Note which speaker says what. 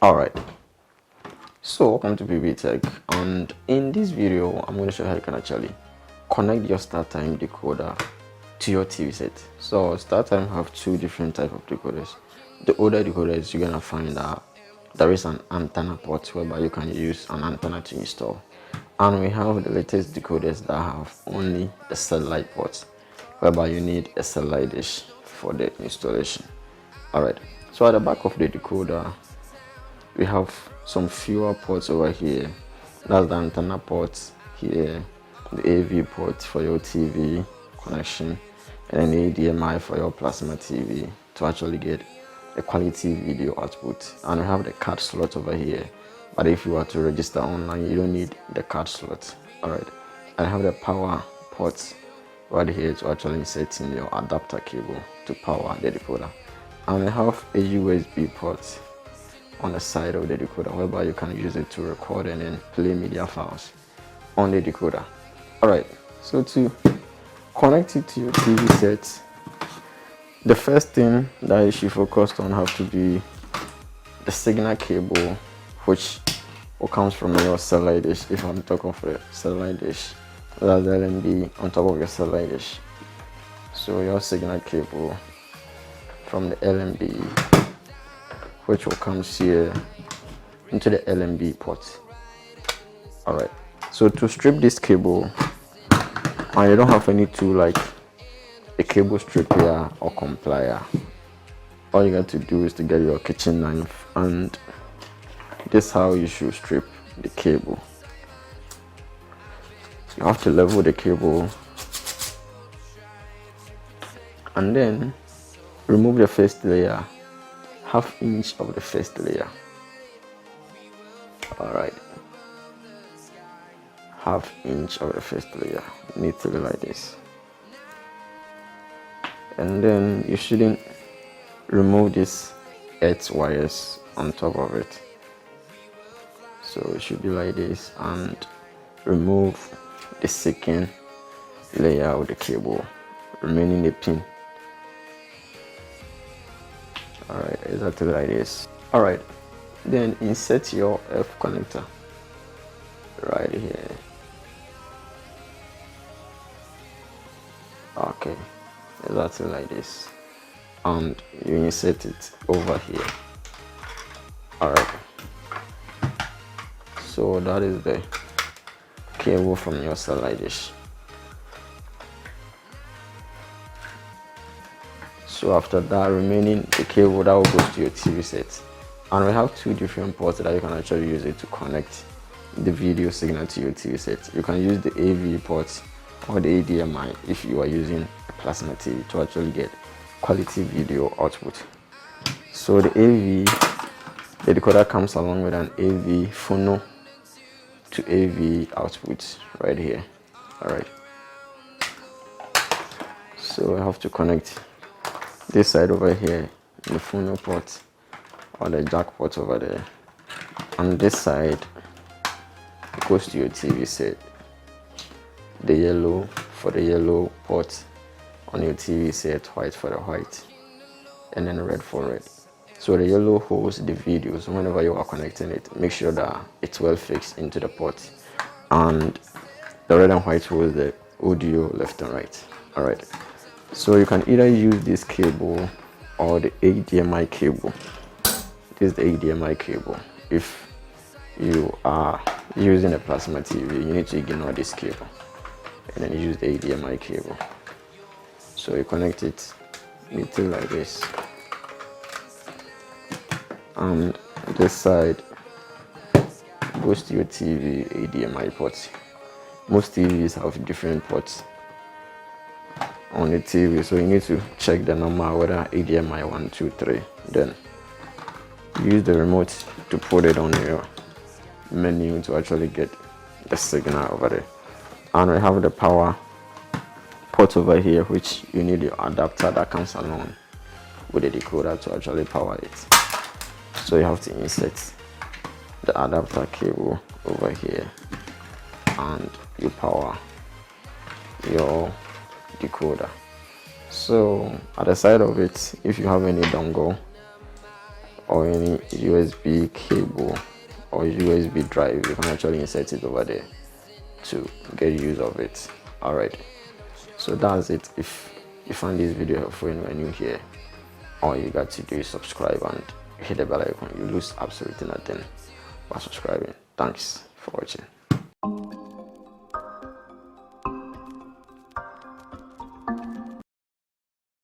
Speaker 1: Alright, so welcome to Pbteck, and in this video I'm going to show you how you can actually connect your StarTimes decoder to your TV set. So StarTimes have two different types of decoders. The older decoders, you're going to find that there is an antenna port whereby you can use an antenna to install, and we have the latest decoders that have only the satellite port whereby you need a satellite dish for the installation. Alright, so at the back of the decoder we have some fewer ports over here. That's the antenna port here, the AV port for your TV connection, and then the HDMI for your plasma TV to actually get a quality video output. And we have the card slot over here, but if you are to register online you don't need the card slot. Alright, I have the power port right here to actually insert in your adapter cable to power the decoder, and we have a USB port on the side of the decoder whereby you can use it to record and then play media files on the decoder. Alright, so to connect it to your TV set, the first thing that you should focus on have to be the signal cable, which comes from your satellite dish. If I'm talking for a satellite dish, that's the LMB on top of your satellite dish. So your signal cable from the LMB, which will come here into the LMB port. Alright, so to strip this cable, and you don't have any tool like a cable stripper or complier, all you got to do is to get your kitchen knife, and this is how you should strip the cable. You have to level the cable and then remove the first layer, half inch of the first layer. Alright, half inch of the first layer needs to be like this, and then you shouldn't remove this earth wires on top of it. So it should be like this, and remove the second layer of the cable, remaining the pin. Alright, exactly like this. Alright, then insert your F connector right here. Okay, exactly like this, and you insert it over here. Alright, so that is the cable from your satellite dish. So after that, remaining the cable that will go to your TV set, and we have two different ports that you can actually use it to connect the video signal to your TV set. You can use the AV port or the HDMI if you are using a plasma TV to actually get quality video output. So the the decoder comes along with an AV phono to AV output right here. Alright, so I have to connect this side over here, the phono port or the jack port over there, and this side goes to your TV set. The yellow for the yellow port on your TV set, white for the white, and then red for red. So the yellow holds the video, so whenever you are connecting it, make sure that it's well fixed into the port, and the red and white holds the audio left and right. Alright, so you can either use this cable or the HDMI cable. This is the HDMI cable. If you are using a plasma TV, you need to ignore this cable and then use the HDMI cable. So you connect it little like this, and this side goes to your TV HDMI port. Most TVs have different ports on the TV, so you need to check the number, whether HDMI 1, 2, 3. Then use the remote to put it on your menu to actually get the signal over there. And we have the power port over here, which you need your adapter that comes along with the decoder to actually power it. So you have to insert the adapter cable over here, and you power your decoder. So at the side of it, if you have any dongle or any USB cable or USB drive, you can actually insert it over there to get use of it. Alright, so that's it. If you found this video helpful and you're new here, all you got to do is subscribe and hit the bell icon. You lose absolutely nothing by subscribing. Thanks for watching.